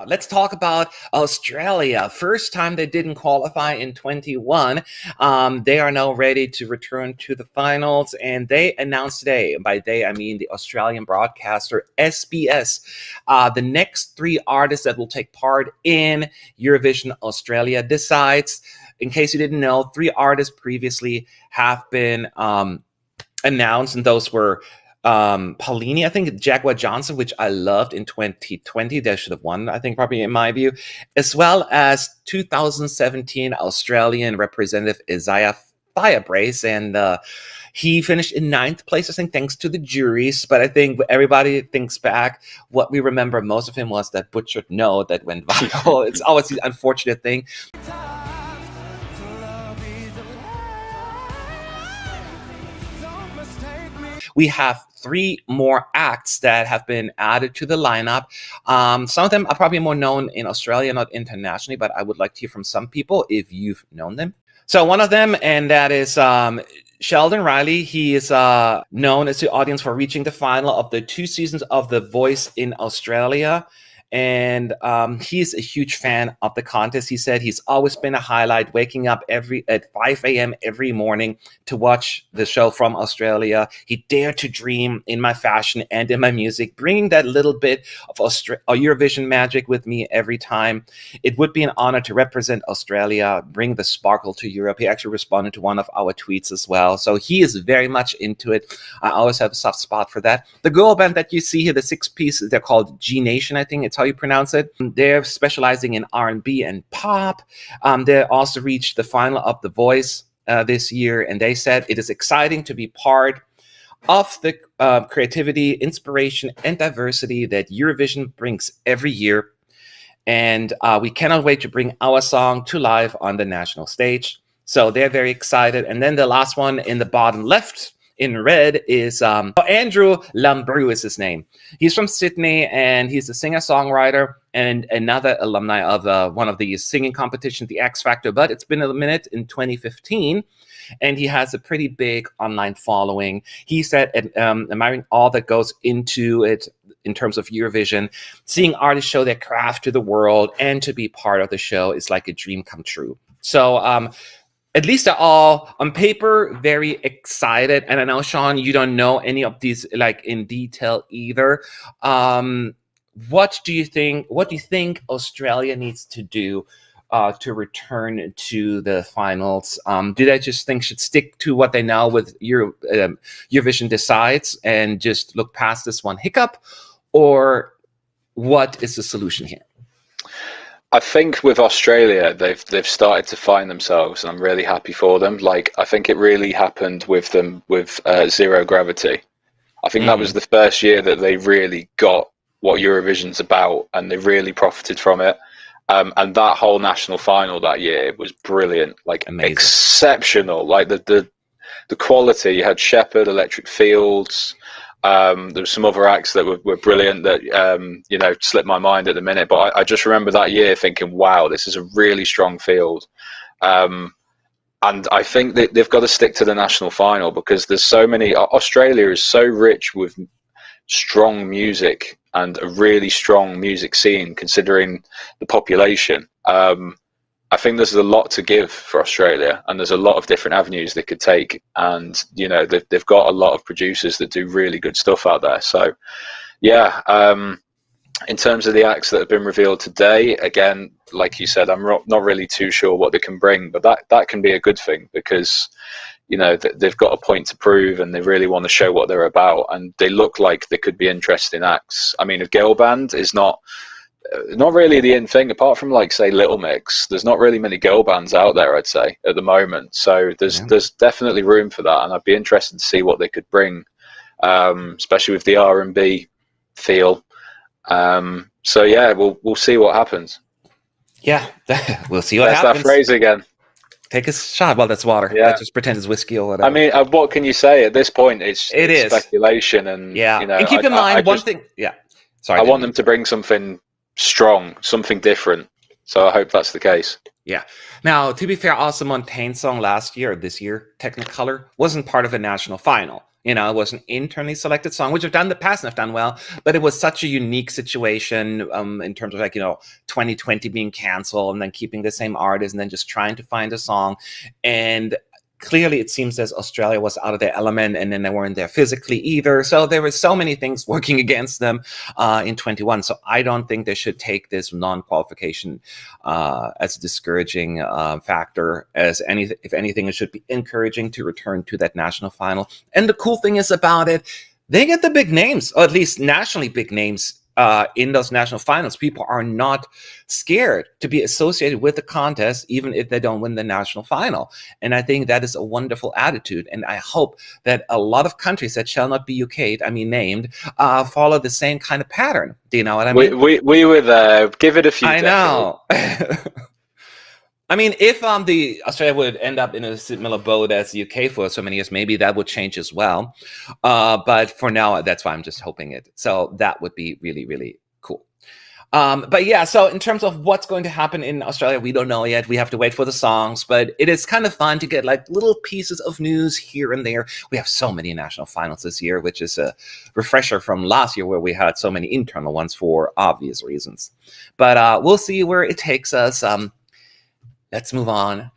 Let's talk about Australia. First time they didn't qualify in 21. They are now ready to return to the finals, and they announced today, by they I mean the Australian broadcaster SBS, the next 3 artists that will take part in Eurovision-Australia Decides. In case you didn't know, 3 artists previously have been announced, and those were Paulini, I think Jaguar Jonze, which I loved in 2020. They should have won, I think, probably in my view, as well as 2017 Australian representative Isaiah Firebrace, and he finished in 9th place, I think, thanks to the juries. But I think everybody thinks back, what we remember most of him was that butchered no that went viral. It's always the unfortunate thing. We have 3 more acts that have been added to the lineup. Some of them are probably more known in Australia, not internationally, but I would like to hear from some people if you've known them. So one of them, and that is Sheldon Riley. He is known as the audience for reaching the final of the 2 seasons of The Voice in Australia. And he's a huge fan of the contest. He said he's always been a highlight, waking up at 5 a.m. every morning to watch the show from Australia. He dared to dream in my fashion and in my music, bringing that little bit of Eurovision magic with me every time. It would be an honor to represent Australia, bring the sparkle to Europe. He actually responded to one of our tweets as well. So he is very much into it. I always have a soft spot for that. The girl band that you see here, the 6-piece, they're called G-Nation, I think it's how you pronounce it. They're specializing in R&B and pop. They also reached the final of The Voice this year, and they said it is exciting to be part of the creativity, inspiration, and diversity that Eurovision brings every year. And we cannot wait to bring our song to life on the national stage. So they're very excited. And then the last one in the bottom left, in red, is Andrew Lambro is his name. He's from Sydney, and he's a singer-songwriter and another alumni of one of the singing competitions, the X Factor, but it's been a minute, in 2015, and he has a pretty big online following. He said, admiring all that goes into it in terms of Eurovision, seeing artists show their craft to the world and to be part of the show is like a dream come true. So, at least they're all on paper very excited. And I know, Sean, you don't know any of these like in detail either. What do you think Australia needs to do to return to the finals? Do they just think should stick to what they know with Eurovision Decides and just look past this one hiccup? Or what is the solution here? I think with Australia, they've started to find themselves, and I'm really happy for them. Like, I think it really happened with them with Zero Gravity. I think that was the first year that they really got what Eurovision's about, and they really profited from it. And that whole national final that year was brilliant, like amazing. Exceptional. Like the quality. You had Shepherd, Electric Fields. There were some other acts that were brilliant that slipped my mind at the minute, but I just remember that year thinking, wow, this is a really strong field. And I think that they've got to stick to the national final, because there's so many. Australia is so rich with strong music and a really strong music scene considering the population. I think there's a lot to give for Australia, and there's a lot of different avenues they could take. And, they've got a lot of producers that do really good stuff out there. So, yeah, in terms of the acts that have been revealed today, again, like you said, I'm not really too sure what they can bring, but that can be a good thing, because, they've got a point to prove and they really want to show what they're about. And they look like they could be interesting acts. I mean, a girl band is not really the in thing, apart from, like, say, Little Mix. There's not really many girl bands out there, I'd say, at the moment. So there's definitely room for that, and I'd be interested to see what they could bring, especially with the R&B feel. So yeah, we'll see what happens. Yeah, we'll see what happens. That's that phrase again. Take a shot. Well, that's water. Yeah. Just pretend it's whiskey or whatever. I mean, what can you say at this point? It's speculation, and and keep in mind one thing. Yeah, sorry. I want them to bring something strong, something different. So I hope that's the case. Yeah. Now, to be fair, also Montaigne's song this year, Technicolor, wasn't part of a national final. You know, it was an internally selected song, which have done in the past and have done well, but it was such a unique situation in terms of, like, you know, 2020 being canceled and then keeping the same artist and then just trying to find a song. And clearly it seems as Australia was out of their element, and then they weren't there physically either. So there were so many things working against them in 21. So I don't think they should take this non-qualification as a discouraging factor. If anything, it should be encouraging to return to that national final. And the cool thing is about it, they get the big names, or at least nationally big names, in those national finals. People are not scared to be associated with the contest, even if they don't win the national final. And I think that is a wonderful attitude. And I hope that a lot of countries that shall not be named, follow the same kind of pattern. Do you know what I mean? We were there. Give it a few decades. know. I mean, if the Australia would end up in a similar boat as the UK for so many years, maybe that would change as well. But for now, that's why I'm just hoping it. So that would be really, really cool. But yeah, so in terms of what's going to happen in Australia, we don't know yet. We have to wait for the songs, but it is kind of fun to get like little pieces of news here and there. We have so many national finals this year, which is a refresher from last year where we had so many internal ones for obvious reasons. But we'll see where it takes us. Let's move on